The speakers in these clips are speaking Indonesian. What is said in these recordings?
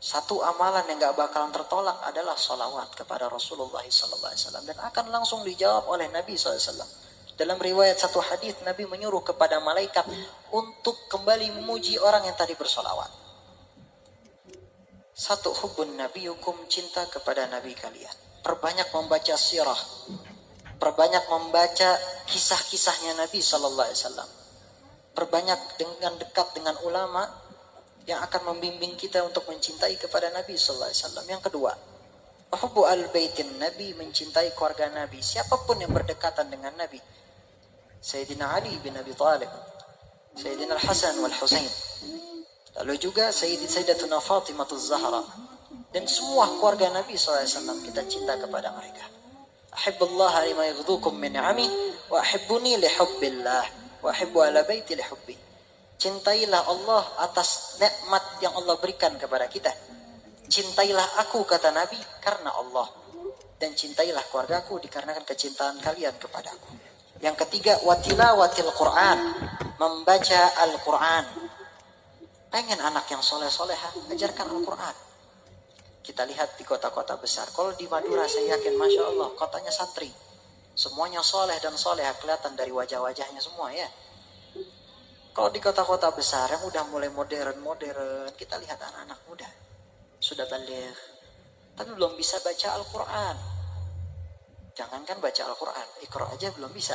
Satu amalan yang gak bakalan tertolak adalah salawat kepada Rasulullah SAW, dan akan langsung dijawab oleh Nabi SAW. Dalam riwayat satu hadis, Nabi menyuruh kepada malaikat untuk kembali memuji orang yang tadi bersolawat. Satu, hubbun Nabi, hukum cinta kepada Nabi kalian. Perbanyak membaca sirah, perbanyak membaca kisah-kisahnya Nabi SAW. Perbanyak dengan dekat dengan ulama yang akan membimbing kita untuk mencintai kepada Nabi SAW. Yang kedua, hubbu al-baitin Nabi, mencintai keluarga Nabi. Siapapun yang berdekatan dengan Nabi, Sayyidina Ali bin Abi Thalib, Sayyidina Al-Hasan wal Husain, lalu juga Sayyidatuna Fatimah Az-Zahra, dan semua keluarga Nabi SAW, kita cinta kepada mereka. Ahibbullah lima yaghdukum min ni'ami wa ahibbuni li hubbillah wa ahibbu ala baiti li hubbi. Cintailah Allah atas nikmat yang Allah berikan kepada kita. Cintailah aku, kata Nabi, karena Allah. Dan cintailah keluargaku dikarenakan kecintaan kalian kepadaku. Yang ketiga, watilawatil Quran, membaca Al-Quran. Pengen anak yang soleh-soleha, ajarkan Al-Quran. Kita lihat di kota-kota besar. Kalau di Madura saya yakin, Masya Allah, kotanya santri. Semuanya soleh dan soleha, kelihatan dari wajah-wajahnya semua ya. Kalau di kota-kota besar yang udah mulai modern, kita lihat anak-anak muda sudah balik, tapi belum bisa baca Al-Quran. Jangankan baca Al-Quran, Iqra aja belum bisa.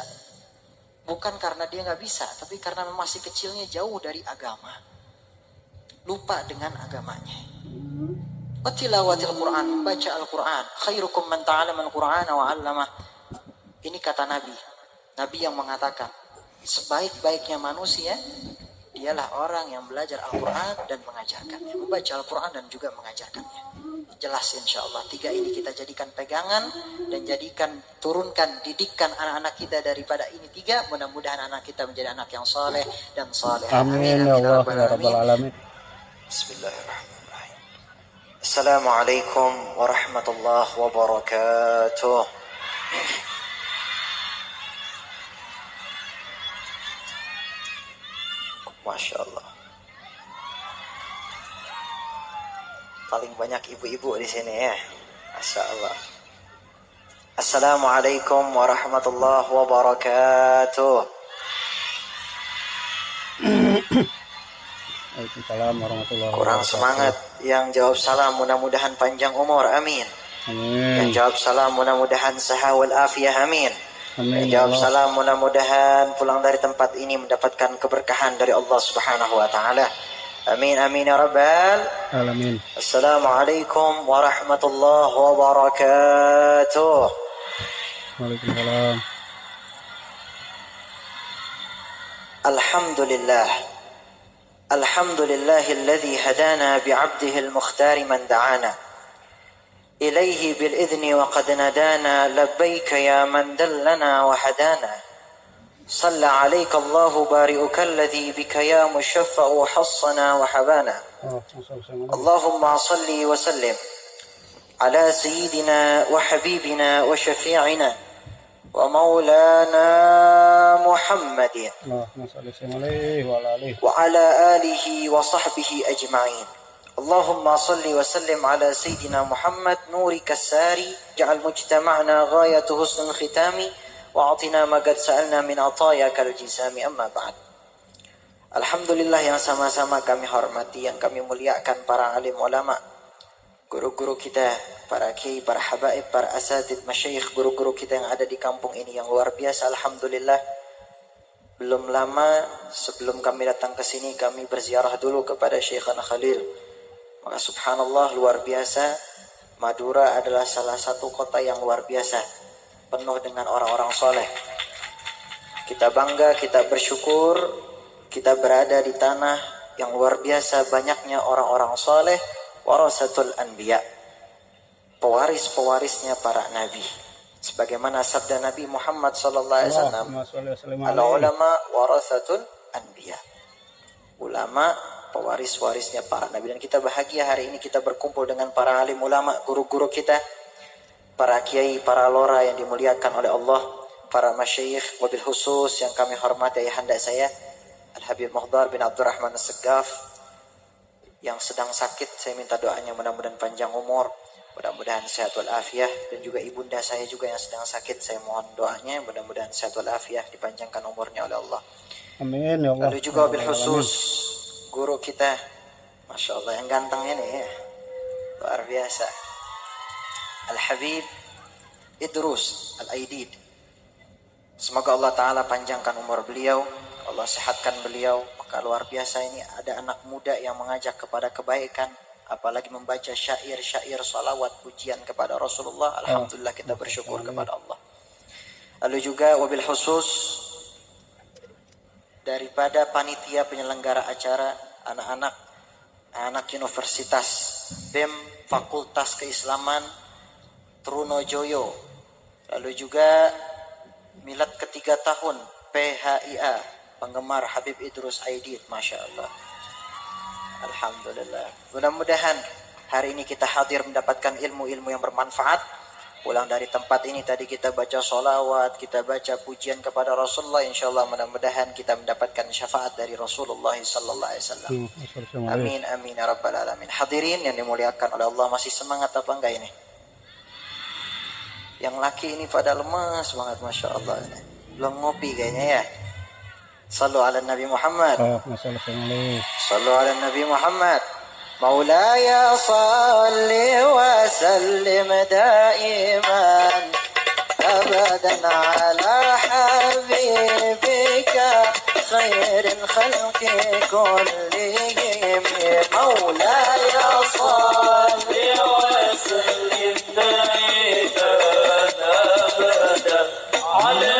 Bukan karena dia nggak bisa, tapi karena masih kecilnya jauh dari agama, lupa dengan agamanya. Watilawatil Quran, membaca Al-Quran. Khairukum man ta'allama Al-Qur'ana wa 'allamah. Ini kata Nabi. Nabi yang mengatakan, sebaik-baiknya manusia dialah orang yang belajar Al-Quran dan mengajarkannya, membaca Al-Quran dan juga mengajarkannya. Jelas insya Allah. Tiga ini kita jadikan pegangan dan turunkan, didikan anak-anak kita daripada ini tiga. Mudah-mudahan anak kita menjadi anak yang soleh dan soleh. Amin ya Allah ya Rabbal Alamin. Bismillahirrahmanirrahim. Assalamualaikum warahmatullahi wabarakatuh. Masya Allah. Paling banyak ibu-ibu di sini ya. Masya Allah. Assalamualaikum warahmatullahi wabarakatuh. Waalaikumsalam warahmatullahi wabarakatuh. Kurang semangat. Yang jawab salam mudah-mudahan panjang umur, amin. Amin. Yang jawab salam mudah-mudahan sehat wal afiyah, amin. Amin. Jawab salam mudah-mudahan pulang dari tempat ini mendapatkan keberkahan dari Allah Subhanahu wa taala. Amin amin ya rabbal alamin. Assalamualaikum warahmatullahi wabarakatuh. Waalaikumsalam. Alhamdulillah. Alhamdulillahilladzi hadana bi'abdihi al-mukhtar man da'ana إليه بالإذن وقد ندانا لبيك يا من دلنا وهدانا صلى عليك الله بارئك الذي بك يا مشفع حصنا وحبانا اللهم صل وسلم على سيدنا وحبيبنا وشفيعنا ومولانا محمد وعلى آله وصحبه أجمعين اللهم صل وسلم على سيدنا محمد نورك الساري جعل مجتمعنا غاية حسن الختام وأعطنا ما قد سألنا من عطاياك الجسام أما بعد. Alhamdulillah yang sama-sama kami hormati, yang kami muliakan para alim ulama, guru-guru kita, para kiai, para habaib, para asatid, masyayikh, guru-guru kita yang ada di kampung ini yang luar biasa. Alhamdulillah, belum lama sebelum kami datang ke sini kami berziarah dulu kepada Syekhana Khalil. Maka subhanallah, luar biasa, Madura adalah salah satu kota yang luar biasa, penuh dengan orang-orang soleh. Kita bangga, kita bersyukur, kita berada di tanah yang luar biasa banyaknya orang-orang soleh, warasatul anbiya, pewaris-pewarisnya para nabi. Sebagaimana sabda Nabi Muhammad SAW, al-ulama warasatul anbiya. Ulama pewaris-warisnya para nabi. Dan kita bahagia hari ini kita berkumpul dengan para alim ulama, guru-guru kita, para kiai, para lora yang dimuliakan oleh Allah, para masyayikh, wabil khusus yang kami hormati ayahanda saya Al-Habib Muhdar bin Abdurrahman As-Segaf, Yang sedang sakit saya minta doanya mudah-mudahan panjang umur, mudah-mudahan sehat walafiat, dan juga ibunda saya juga yang sedang sakit saya mohon doanya mudah-mudahan sehat walafiat, dipanjangkan umurnya oleh Allah. Amin ya Allah. Lalu juga wabil khusus guru kita, Masya Allah yang ganteng ini ya, luar biasa, Al-Habib Idrus Al-Aidid. Semoga Allah Ta'ala panjangkan umur beliau, Allah sehatkan beliau. Maka luar biasa ini ada anak muda yang mengajak kepada kebaikan, apalagi membaca syair-syair salawat pujian kepada Rasulullah. Alhamdulillah kita bersyukur kepada Allah. Lalu juga wabil khusus daripada panitia penyelenggara acara anak Universitas BEM Fakultas Keislaman Trunojoyo, lalu juga milad ketiga tahun PHIA penggemar Habib Idrus Aidid, Masya Allah. Alhamdulillah. Mudah-mudahan hari ini kita hadir mendapatkan ilmu-ilmu yang bermanfaat. Pulang dari tempat ini tadi kita baca sholawat, kita baca pujian kepada Rasulullah. Insya Allah mudah-mudahan kita mendapatkan syafaat dari Rasulullah Sallallahu Alaihi Wasallam. Amin amin ya rabbal alamin. Hadirin yang dimuliakan oleh Allah, masih semangat apa enggak ini? Yang laki ini pada lemas banget, Masya Allah. Belum ngopi kayaknya ya. Sallu ala Nabi Muhammad. Sallu ala Nabi Muhammad. Maulaya salli wa sallim daiman abadan ala habibika khairil khalqi kullihim. Maulaya salli wa sallim daiman abadan ala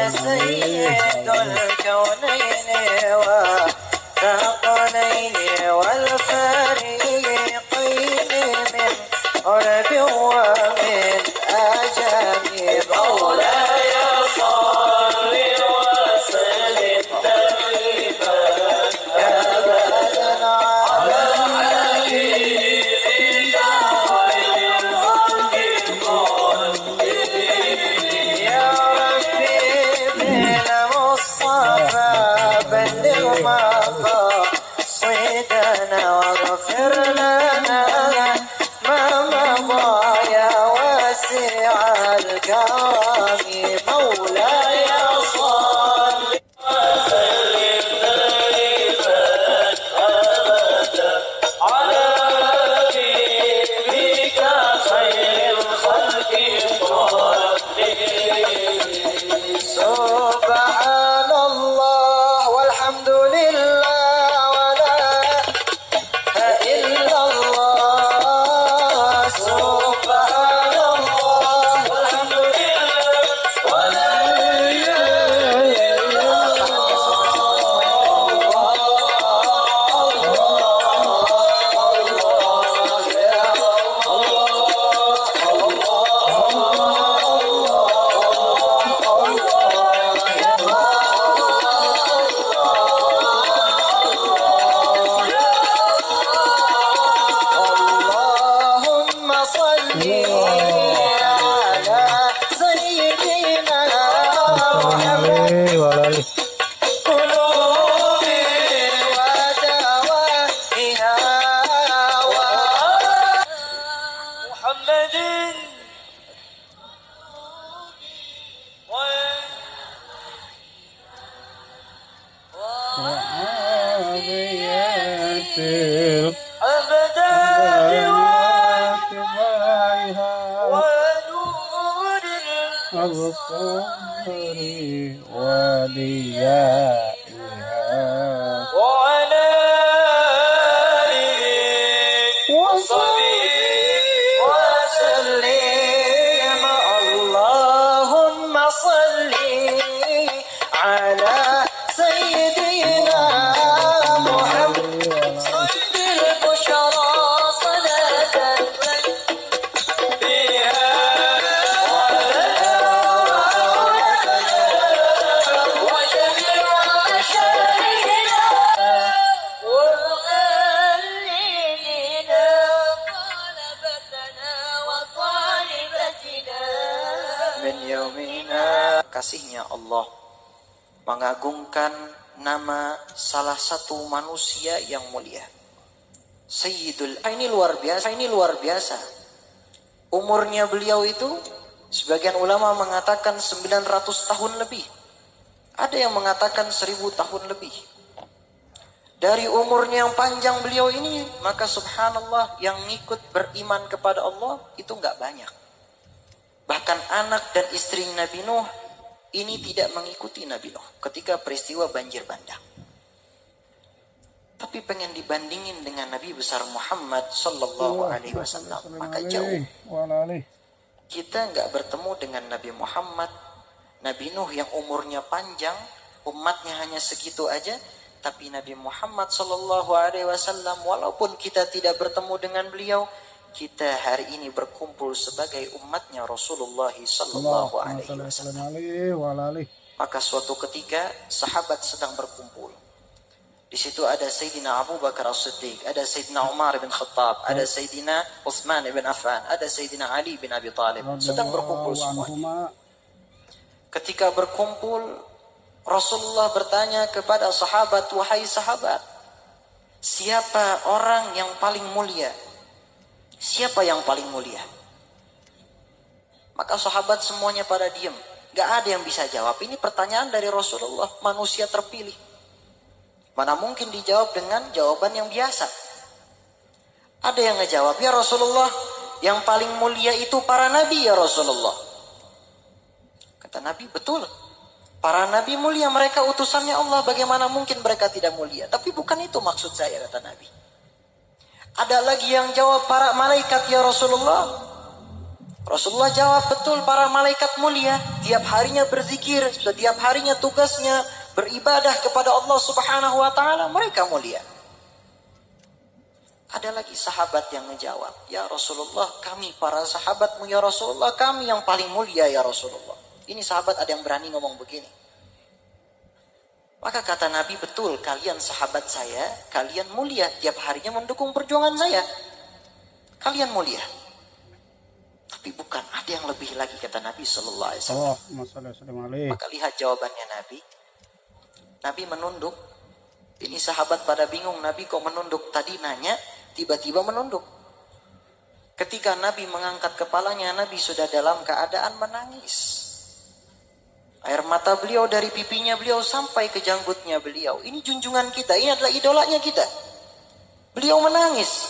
سيد الكونين والثقلين والفريقين من عرب ومن أجم. مولاي صل وسلم دائما أبدا على حبيبك خير الخلق كلهم. يا ربي بالمصطفى بلغ مقاصدنا واغفر لنا ما مضى يا واسع الكرم. مولاي صل وسلم دائما ابدا على حبيبك خير الخلق كلهم. سبحان الله والحمد لله ولا إله إلا الله. سبحان الله والحمد لله ولا إله إلا اللهم صل على سيدنا محمد قلوب ودوائها محمد أبدا ونور الصبر وديائها وعلى آله وصحبه وسلم. اللهم صل على سيدنا محمد صيد البشرى صلاة بها وجميع مشايخنا ومؤلفنا طلبتنا وطالبتنا kekasihnya Allah, mengagungkan nama salah satu manusia yang mulia, Sayyidul. Ini luar biasa. Umurnya beliau itu sebagian ulama mengatakan 900 tahun lebih. Ada yang mengatakan 1000 tahun lebih. Dari umurnya yang panjang beliau ini, maka subhanallah yang ikut beriman kepada Allah itu enggak banyak. Bahkan anak dan istri Nabi Nuh ini tidak mengikuti Nabi Nuh ketika peristiwa banjir bandang. Tapi pengen dibandingin dengan Nabi besar Muhammad sallallahu alaihi wasallam, maka jauh. Kita enggak bertemu dengan Nabi Muhammad, Nabi Nuh yang umurnya panjang, umatnya hanya segitu aja. Tapi Nabi Muhammad sallallahu alaihi wasallam, walaupun kita tidak bertemu dengan beliau, kita hari ini berkumpul sebagai umatnya Rasulullah sallallahu alaihi wasallam. Maka suatu ketika sahabat sedang berkumpul. Di situ ada Sayyidina Abu Bakar As-Siddiq, ada Sayyidina Umar bin Khattab, ada Sayyidina Utsman bin Affan, ada Sayyidina Ali bin Abi Thalib. Sedang berkumpul semuanya. Ketika berkumpul, Rasulullah bertanya kepada sahabat, wahai sahabat, siapa orang yang paling mulia? Siapa yang paling mulia? Maka sahabat semuanya pada diam. Gak ada yang bisa jawab. Ini pertanyaan dari Rasulullah, manusia terpilih. Mana mungkin dijawab dengan jawaban yang biasa. Ada yang ngejawab, ya Rasulullah, yang paling mulia itu para nabi ya Rasulullah. Kata Nabi, betul. Para nabi mulia, mereka utusannya Allah, bagaimana mungkin mereka tidak mulia? Tapi bukan itu maksud saya, kata Nabi. Ada lagi yang jawab, para malaikat ya Rasulullah. Rasulullah jawab, betul, para malaikat mulia. Tiap harinya berzikir, setiap harinya tugasnya beribadah kepada Allah subhanahu wa ta'ala, mereka mulia. Ada lagi sahabat yang menjawab, ya Rasulullah, kami para sahabatmu ya Rasulullah, kami yang paling mulia ya Rasulullah. Ini sahabat ada yang berani ngomong begini. Maka kata Nabi, betul, kalian sahabat saya, kalian mulia, tiap harinya mendukung perjuangan saya. Kalian mulia. Tapi bukan, ada yang lebih lagi, kata Nabi sallallahu alaihi wasallam. Maka lihat jawabannya Nabi. Nabi menunduk. Ini sahabat pada bingung, Nabi kok menunduk? Tadi nanya, tiba-tiba menunduk. Ketika Nabi mengangkat kepalanya, Nabi sudah dalam keadaan menangis. Air mata beliau dari pipinya beliau sampai ke janggutnya beliau. Ini junjungan kita, ini adalah idolanya kita. Beliau menangis.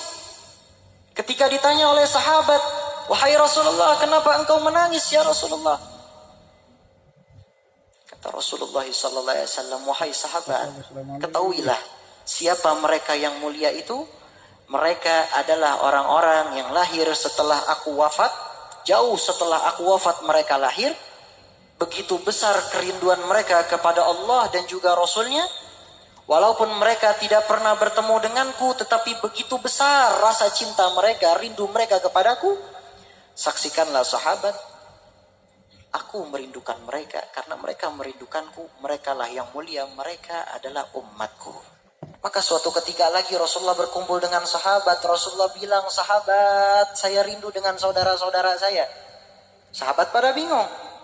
Ketika ditanya oleh sahabat, wahai Rasulullah, kenapa engkau menangis ya Rasulullah? Kata Rasulullah sallallahu alaihi wasallam, wahai sahabat, ketahuilah siapa mereka yang mulia itu. Mereka adalah orang-orang yang lahir setelah aku wafat. Jauh setelah aku wafat mereka lahir. Begitu besar kerinduan mereka kepada Allah dan juga Rasulnya. Walaupun mereka tidak pernah bertemu denganku, tetapi begitu besar rasa cinta mereka, rindu mereka kepadaku. Saksikanlah sahabat, aku merindukan mereka karena mereka merindukanku. Merekalah yang mulia, mereka adalah umatku. Maka suatu ketika lagi Rasulullah berkumpul dengan sahabat. Rasulullah bilang, sahabat, saya rindu dengan saudara-saudara saya. Sahabat pada bingung.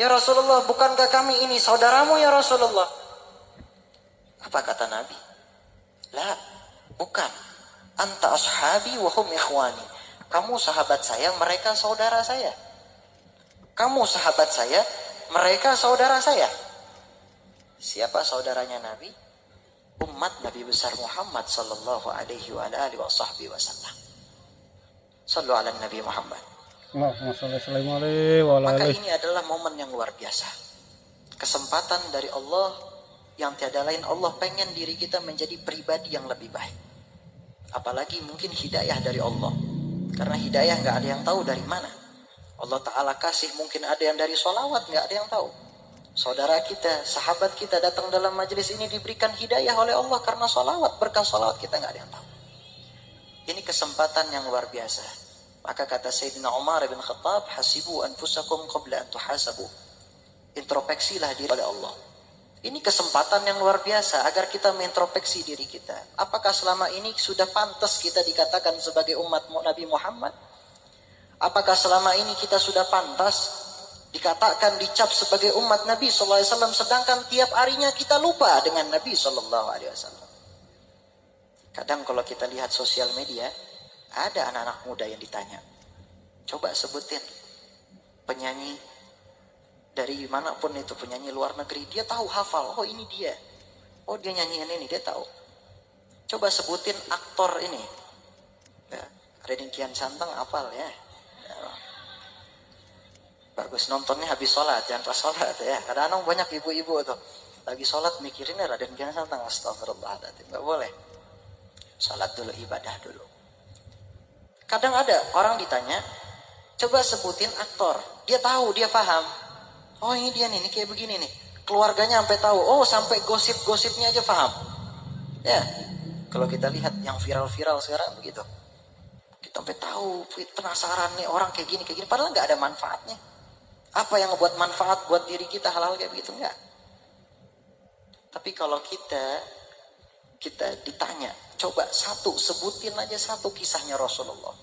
Ya Rasulullah, bukankah kami ini saudaramu ya Rasulullah? Apa kata Nabi? La, bukan. Anta ashabi wa hum ikhwani. Kamu sahabat saya, mereka saudara saya. Kamu sahabat saya, mereka saudara saya. Siapa saudaranya Nabi? Umat Nabi besar Muhammad sallallahu alaihi wa alihi wasallam. Sallu ala Nabi Muhammad. Maka ini adalah momen yang luar biasa. Kesempatan dari Allah yang tiada lain. Allah pengen diri kita menjadi pribadi yang lebih baik. Apalagi mungkin hidayah dari Allah. Karena hidayah gak ada yang tahu dari mana. Allah Ta'ala kasih, mungkin ada yang dari sholawat, gak ada yang tahu. Saudara kita, sahabat kita datang dalam majelis ini diberikan hidayah oleh Allah karena sholawat. Berkah sholawat kita gak ada yang tahu. Ini kesempatan yang luar biasa. Maka kata Sayyidina Umar bin Khattab, hasibu anfusakum qabla an tuhasabu. Introspeksilah diri oleh Allah. Ini kesempatan yang luar biasa agar kita mengintrospeksi diri kita. Apakah selama ini sudah pantas kita dikatakan sebagai umat Nabi Muhammad? Apakah selama ini kita sudah pantas dikatakan dicap sebagai umat Nabi SAW, sedangkan tiap harinya kita lupa dengan Nabi SAW. Kadang kalau kita lihat sosial media, ada anak-anak muda yang ditanya, coba sebutin penyanyi dari manapun itu, penyanyi luar negeri, dia tahu hafal, oh ini dia, oh dia nyanyiin ini, dia tahu. Coba sebutin aktor ini, ya, Raden Kian Santang hafal ya. Bagus, nontonnya habis sholat, jangan pas sholat ya. Kadang-kadang banyak ibu-ibu tuh lagi sholat mikirinnya Raden Kian Santang, astagfirullahaladzim, nggak boleh. Sholat dulu, ibadah dulu. Kadang ada orang ditanya, coba sebutin aktor, dia tahu, dia paham. Oh ini dia nih, ini kayak begini nih. Keluarganya sampai tahu, oh sampai gosip-gosipnya aja paham. Ya, kalau kita lihat yang viral-viral sekarang begitu, kita sampai tahu, penasaran nih orang kayak gini, padahal nggak ada manfaatnya. Apa yang ngebuat manfaat buat diri kita hal-hal kayak begitu? Enggak. Tapi kalau kita ditanya, coba sebutin aja satu kisahnya Rasulullah.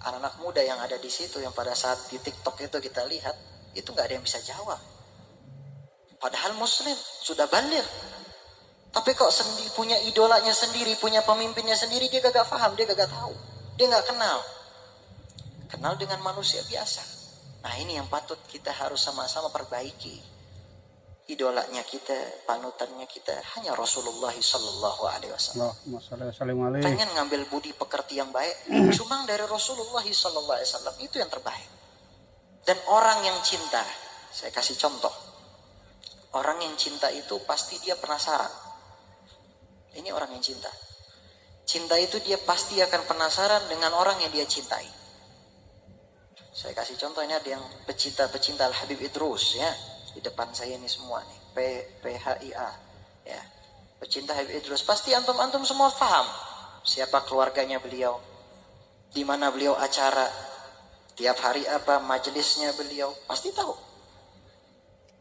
Anak-anak muda yang ada di situ, yang pada saat di TikTok itu kita lihat, itu nggak ada yang bisa jawab. Padahal Muslim sudah baligh, tapi kok punya idolanya sendiri, punya pemimpinnya sendiri, dia gak paham, dia gak tahu, dia gak kenal. Kenal dengan manusia biasa. Nah ini yang patut kita harus sama-sama perbaiki. Idolanya kita, panutannya kita hanya Rasulullah Sallallahu Alaihi Wasallam. Pengen ngambil budi pekerti yang baik, cuma dari Rasulullah Sallallahu Alaihi Wasallam itu yang terbaik. Dan orang yang cinta, saya kasih contoh. Orang yang cinta itu pasti dia penasaran. Ini orang yang cinta. Cinta itu dia pasti akan penasaran dengan orang yang dia cintai. Saya kasih contohnya, ada yang pecinta Al-Habib Idrus ya. Di depan saya ini semua nih, PHIA ya. Pecinta Habib Idrus, pasti antum-antum semua paham siapa keluarganya beliau, di mana beliau acara, tiap hari apa majelisnya beliau, pasti tahu.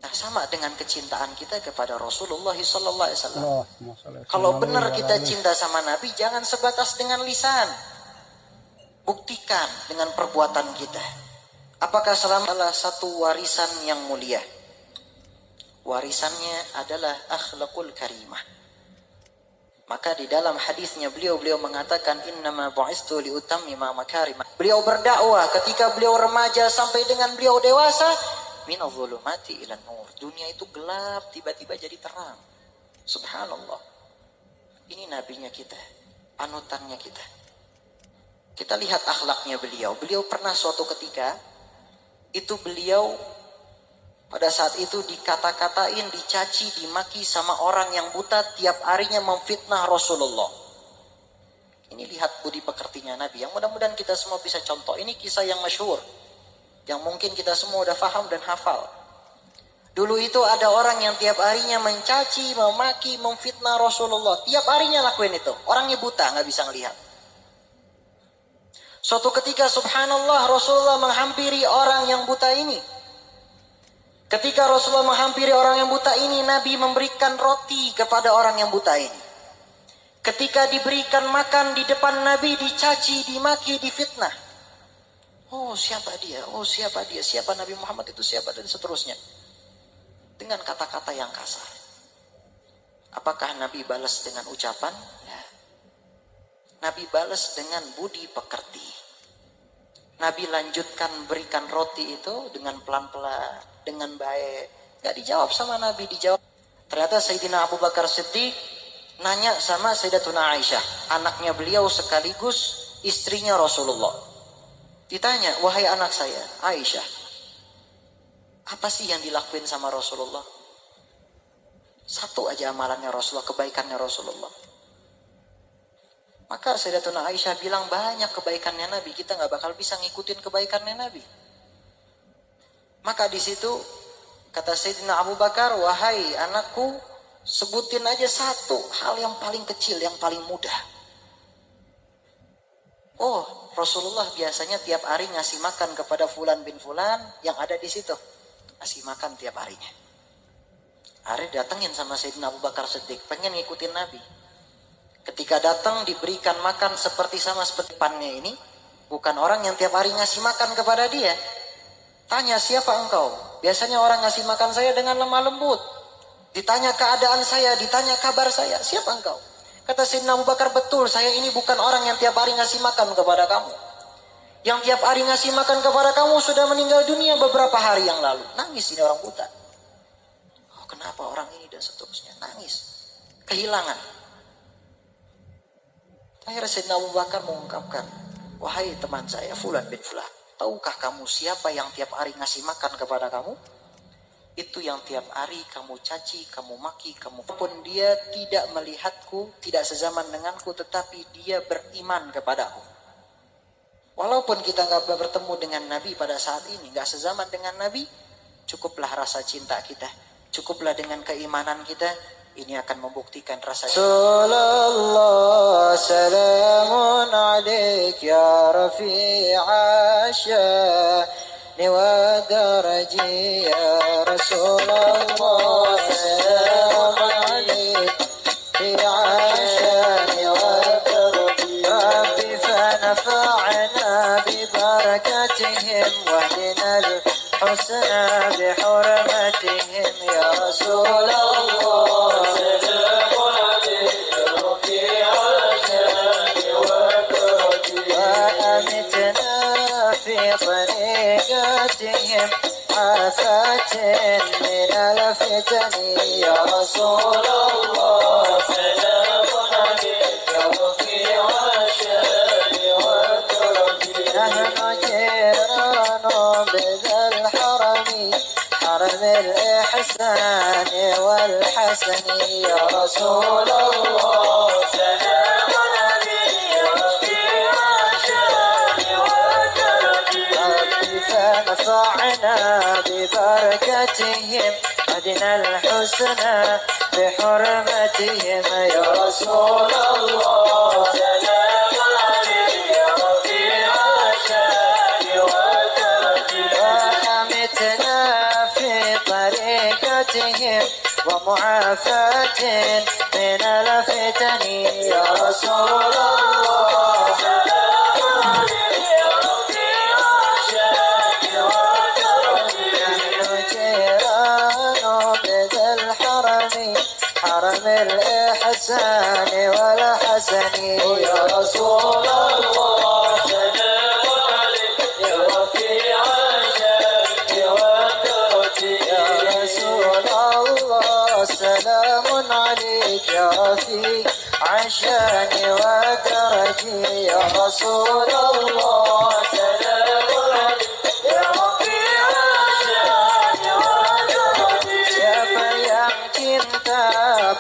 Nah sama dengan kecintaan kita kepada Rasulullah SAW. Kalau benar kita cinta sama Nabi, jangan sebatas dengan lisan, buktikan dengan perbuatan kita. Apakah salah satu warisan yang mulia? Warisannya adalah akhlakul karimah. Maka di dalam hadisnya beliau mengatakan, innama bu'istu liutammima makarimah. Beliau berdakwah ketika beliau remaja sampai dengan beliau dewasa, minadh dhulumati ilan nur. Dunia itu gelap, tiba-tiba jadi terang. Subhanallah. Ini nabinya kita, panutannya kita. Kita lihat akhlaknya beliau. Beliau pernah suatu ketika, itu beliau pada saat itu dikata-katain, dicaci, dimaki sama orang yang buta, tiap harinya memfitnah Rasulullah. Ini lihat budi pekertinya Nabi, yang mudah-mudahan kita semua bisa contoh. Ini kisah yang masyhur, yang mungkin kita semua udah paham dan hafal. Dulu itu ada orang yang tiap harinya mencaci, memaki, memfitnah Rasulullah. Tiap harinya lakuin itu. Orangnya buta, nggak bisa ngelihat. Suatu ketika subhanallah Rasulullah menghampiri orang yang buta ini. Ketika Rasulullah menghampiri orang yang buta ini, Nabi memberikan roti kepada orang yang buta ini. Ketika diberikan makan di depan Nabi, dicaci, dimaki, difitnah. Oh siapa dia? Oh siapa dia? Siapa Nabi Muhammad itu? Siapa? Dan seterusnya. Dengan kata-kata yang kasar. Apakah Nabi balas dengan ucapan? Ya. Nabi balas dengan budi pekerti. Nabi lanjutkan berikan roti itu dengan pelan-pelan, dengan baik. Gak dijawab sama Nabi, dijawab. Ternyata Sayyidina Abu Bakar Siddiq nanya sama Sayyidatuna Aisyah, anaknya beliau sekaligus istrinya Rasulullah. Ditanya, wahai anak saya, Aisyah, apa sih yang dilakuin sama Rasulullah? Satu aja amalannya Rasulullah, kebaikannya Rasulullah. Maka Sayyidatuna Aisyah bilang, banyak kebaikannya Nabi, kita nggak bakal bisa ngikutin kebaikannya Nabi. Maka di situ kata Sayyidina Abu Bakar, wahai anakku, sebutin aja satu hal yang paling kecil, yang paling mudah. Oh, Rasulullah biasanya tiap hari ngasih makan kepada Fulan bin Fulan yang ada di situ. Ngasih makan tiap harinya. Hari datengin sama Sayyidina Abu Bakar Siddiq, pengen ngikutin Nabi. Ketika datang diberikan makan seperti pannya ini, bukan orang yang tiap hari ngasih makan kepada dia. Tanya, siapa engkau? Biasanya orang ngasih makan saya dengan lemah lembut. Ditanya keadaan saya, ditanya kabar saya. Siapa engkau? Kata Sayyidina Abu Bakar, betul, saya ini bukan orang yang tiap hari ngasih makan kepada kamu. Yang tiap hari ngasih makan kepada kamu sudah meninggal dunia beberapa hari yang lalu. Nangis ini orang buta. Oh, kenapa orang ini dan seterusnya. Nangis. Kehilangan. Akhirnya Sayyidina Abu Bakar mengungkapkan, wahai teman saya, Fulan bin Fulan, tahukah kamu siapa yang tiap hari ngasih makan kepada kamu? Itu yang tiap hari kamu caci, kamu maki, kamu pun dia tidak melihatku, tidak sezaman denganku, tetapi dia beriman kepadaku. Walaupun kita nggak bertemu dengan Nabi pada saat ini, nggak sezaman dengan Nabi, cukuplah rasa cinta kita, cukuplah dengan keimanan kita. Ini akan membuktikan rasa Sallallahu salamun alaik ya rafi'a sya'ni wa daraji ya Rasulullah, salamun alaik rafi'a sya'ni wa daraji Rabbi fanafa'na bi barakatihim wahdina al-husna bi hurmatihim ya Rasulullah. طريقتهم آفات من الفتن يا رسول الله سلام عليك رفيع الشان والكرم نحن جيران بذا الحرم حرم الإحسان والحسن يا رسول الله سلام عليك رفيع الشان فنفعنا ببركتهم أدنى الحسنى بحرمتهم يا رسول الله سلام عليك يا رفيع الشان والكرم وأمتنا في طريقتهم ومعافاة من الفتن يا رسول الله سلام عليك يا رفيع الشان حرم الإحسان والحسن يا رسول الله سلام عليك يا رفيع الشان والكرم يا رسول الله سلام عليك يا رفيع الشان والدرج يا رسول الله سلام عليك يا رفيع الشان والدرج siapa yang cinta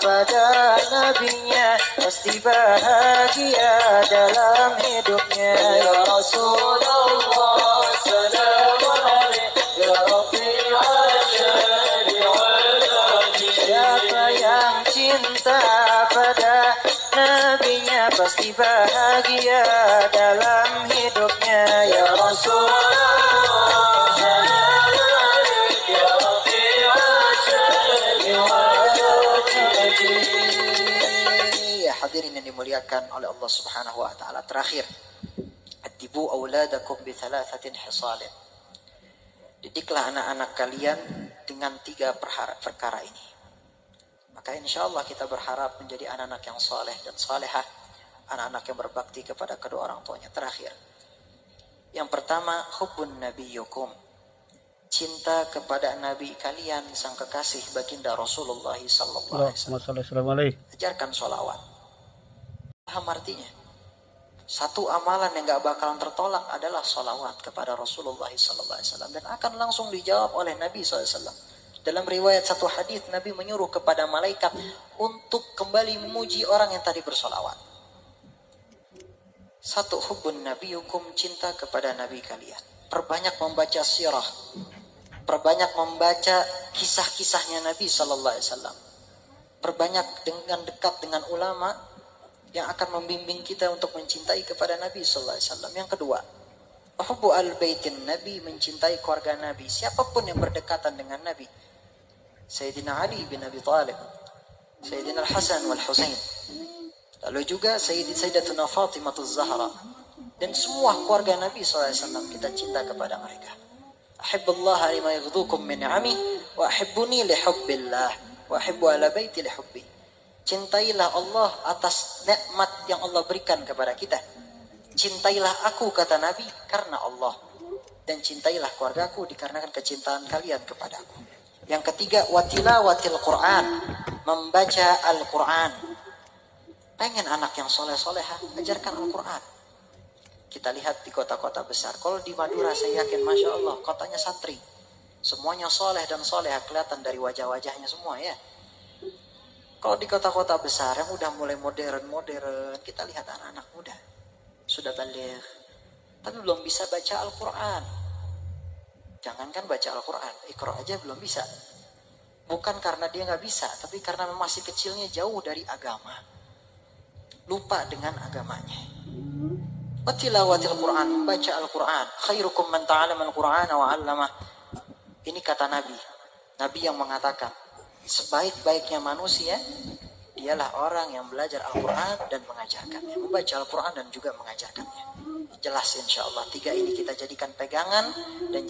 pada nabinya pasti bahagia dalam hidupnya ya Rasulullah salamun alaika ya Rafi'al syari wal daraj siapa yang cinta pada nabinya pasti bahagia dalam hidupnya ya Rasulullah salamun alaika ya Rafi'al syari wal daraj. Ya hadirin yang dimuliakan oleh Allah Subhanahu wa taala, terakhir, adibu auladakum bi thalathatin hisalin. Didiklah anak-anak kalian dengan 3 perkara ini. Maka insyaallah kita berharap menjadi anak-anak yang saleh dan salehah, anak-anak yang berbakti kepada kedua orang tuanya. Terakhir, yang pertama, hubbun nabiyyukum, cinta kepada nabi kalian sang kekasih baginda Rasulullah sallallahu alaihi wasallam. Ajarkan sholawat. Paham artinya? Satu amalan yang gak bakalan tertolak adalah sholawat kepada Rasulullah sallallahu alaihi wasallam, dan akan langsung dijawab oleh Nabi sallallahu alaihi wasallam. Dalam riwayat satu hadis, Nabi menyuruh kepada malaikat untuk kembali memuji orang yang tadi bersolawat. Satu, hubbun nabiyukum, cinta kepada nabi kalian. Perbanyak membaca sirah, perbanyak membaca kisah-kisahnya Nabi sallallahu alaihi wasallam. Perbanyak dengan dekat dengan ulama yang akan membimbing kita untuk mencintai kepada Nabi sallallahu alaihi wasallam. Yang kedua, hubbu al-baitin Nabi, mencintai keluarga Nabi, siapapun yang berdekatan dengan Nabi. Sayyidina Ali bin Abi Thalib, Sayyidina Al-Hasan wal Husain, lalu juga Sayyidatuna Fatimah Az-Zahra, dan semua keluarga Nabi SAW kita cinta kepada mereka. Ahibbullaha lima yaghdukum min ni'amih wa ahibbuni li hubbillah wa ahibbu ala baiti li hubbi. Cintailah Allah atas nikmat yang Allah berikan kepada kita. Cintailah aku, kata Nabi, karena Allah. Dan cintailah keluargaku dikarenakan kecintaan kalian kepadaku. Yang ketiga, watilawatil Quran, membaca Al-Quran. Pengen anak yang soleh-solehah, ajarkan Al-Quran. Kita lihat di kota-kota besar. Kalau di Madura saya yakin, Masya Allah, kotanya santri. Semuanya soleh dan solehah, kelihatan dari wajah-wajahnya semua ya. Kalau di kota-kota besar yang udah mulai modern, kita lihat anak-anak muda. Sudah balik, tapi belum bisa baca Al-Quran. Jangankan baca Al-Quran, Iqra aja belum bisa. Bukan karena dia nggak bisa, tapi karena masih kecilnya jauh dari agama. Lupa dengan agamanya. Watilawatil Quran, membaca Al-Quran. Khairukum man ta'allama al-Qur'ana wa 'allamah. Ini kata Nabi. Nabi yang mengatakan, sebaik-baiknya manusia dialah orang yang belajar Al-Quran dan mengajarkannya. Membaca Al-Quran dan juga mengajarkannya. Jelas insya Allah. 3 ini kita jadikan pegangan dan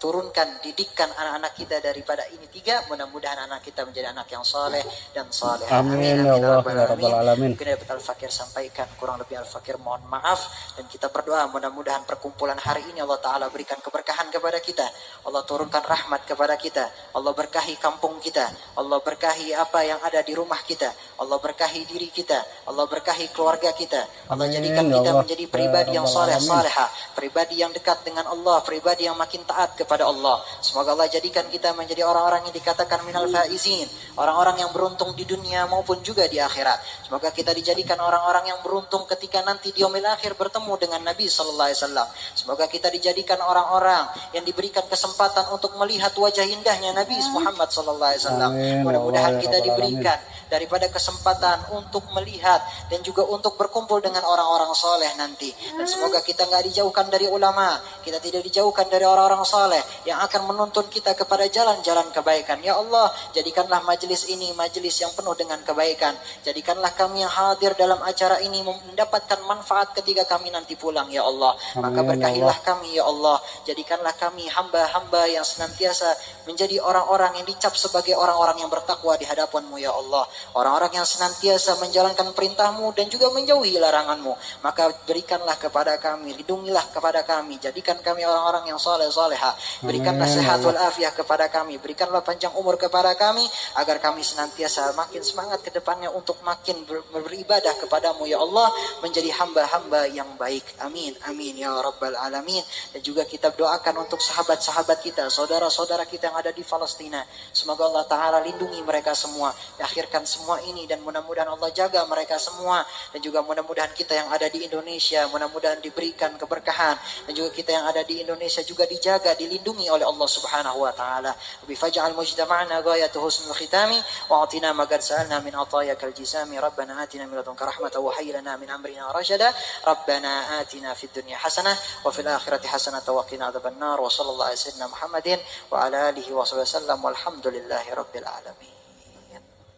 turunkan, didikkan anak-anak kita daripada ini 3. Mudah-mudahan anak kita menjadi anak yang soleh dan soleh. Amin ya Allah ya Rabbal Alamin. Mungkin dapat Al-Fakir sampaikan, kurang lebih Al-Fakir mohon maaf. Dan kita berdoa mudah-mudahan perkumpulan hari ini Allah Ta'ala berikan keberkahan kepada kita. Allah turunkan rahmat kepada kita. Allah berkahi kampung kita. Allah berkahi apa yang ada di rumah kita. Allah berkahi diri kita. Allah berkahi keluarga kita. Allah jadikan kita menjadi pribadi yang soleh salehah, pribadi yang dekat dengan Allah, pribadi yang makin taat kepada Allah. Semoga Allah jadikan kita menjadi orang-orang yang dikatakan minal faizin, orang-orang yang beruntung di dunia maupun juga di akhirat. Semoga kita dijadikan orang-orang yang beruntung ketika nanti di yaumil akhir bertemu dengan Nabi sallallahu alaihi wasallam. Semoga kita dijadikan orang-orang yang diberikan kesempatan untuk melihat wajah indahnya Nabi Muhammad sallallahu alaihi wasallam. Mudah-mudahan kita diberikan daripada kesempatan untuk melihat dan juga untuk berkumpul dengan orang-orang soleh nanti. Dan semoga kita nggak dijauhkan dari ulama, kita tidak dijauhkan dari orang-orang soleh yang akan menuntun kita kepada jalan-jalan kebaikan. Ya Allah, jadikanlah majelis ini majelis yang penuh dengan kebaikan. Jadikanlah kami yang hadir dalam acara ini mendapatkan manfaat ketika kami nanti pulang, ya Allah. Maka berkahilah kami, ya Allah. Jadikanlah kami hamba-hamba yang senantiasa menjadi orang-orang yang dicap sebagai orang-orang yang bertakwa di hadapan-Mu, ya Allah. Orang-orang yang senantiasa menjalankan perintah-Mu dan juga menjauhi larangan-Mu. Maka berikanlah kepada kami, lindungilah kepada kami, jadikan kami orang-orang yang soleh solehah. Berikanlah sehat wal afiah kepada kami, berikanlah panjang umur kepada kami, agar kami senantiasa makin semangat ke depannya untuk makin beribadah kepadamu, ya Allah, menjadi hamba-hamba yang baik. Amin, amin ya Rabbal Alamin. Dan juga kita doakan untuk sahabat-sahabat kita, saudara-saudara kita yang ada di Palestina. Semoga Allah Ta'ala lindungi mereka semua, akhirkan semua ini, dan mudah-mudahan Allah jaga mereka semua. Dan juga mudah-mudahan kita yang ada di Indonesia, mudah-mudahan diberikan keberkahan, dan juga kita yang ada di Indonesia juga dijaga, dilindungi oleh Allah Subhanahu wa taala. Bi faj'al mujtama'ana ghayatu husnul khitami wa atina ma qad sa'alna min atayakal jisami. Rabbana atina min ladunka rahmatan wa hayyi lana min amrina rashada. Rabbana atina fid dunya hasanah wa fil akhirati hasanah wa qina adzabannar. Wa sallallahu alaihi wasallam Muhammadin wa ala alihi wa sallam walhamdulillahi rabbil alamin.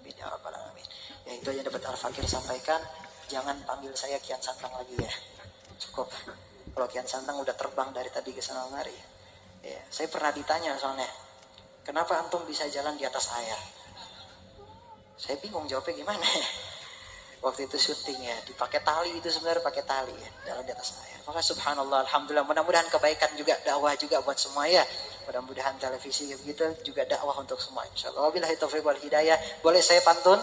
Amin ya rabbal alamin. Ya, itu yang dapat Al-Fakir sampaikan. Jangan panggil saya Kian Santang lagi ya. Cukup. Kalau Kian Santang udah terbang dari tadi ke sana kemari. Ya, saya pernah ditanya soalnya, kenapa antum bisa jalan di atas air? Saya bingung jawabnya gimana ya. Waktu itu syuting ya, dipakai tali, itu sebenarnya pakai tali ya, jalan di atas air. Maka subhanallah, alhamdulillah, mudah-mudahan kebaikan juga, dakwah juga buat semua ya. Mudah-mudahan televisi begitu juga dakwah untuk semua insyaallah. Wabillahi taufiq wal hidayah. Boleh saya pantun?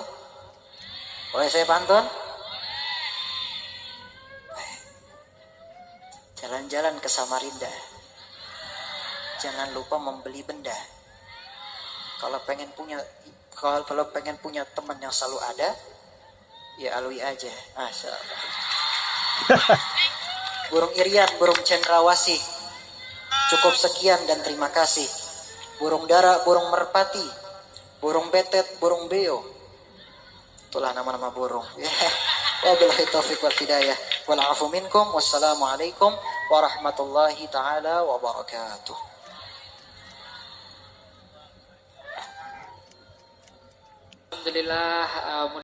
Boleh saya pantun? Jalan-jalan ke Samarinda, jangan lupa membeli benda. Kalau pengen punya teman yang selalu ada, ya alui aja. Masya Allah. Burung irian, burung cendrawasih. Cukup sekian dan terima kasih. Burung dara, burung merpati, burung betet, burung beo. Itulah nama-nama burung. Wabillahi taufiq wal hidayah. Wal afu minkum. Wassalamualaikum warahmatullahi taala wabarakatuh. Alhamdulillah.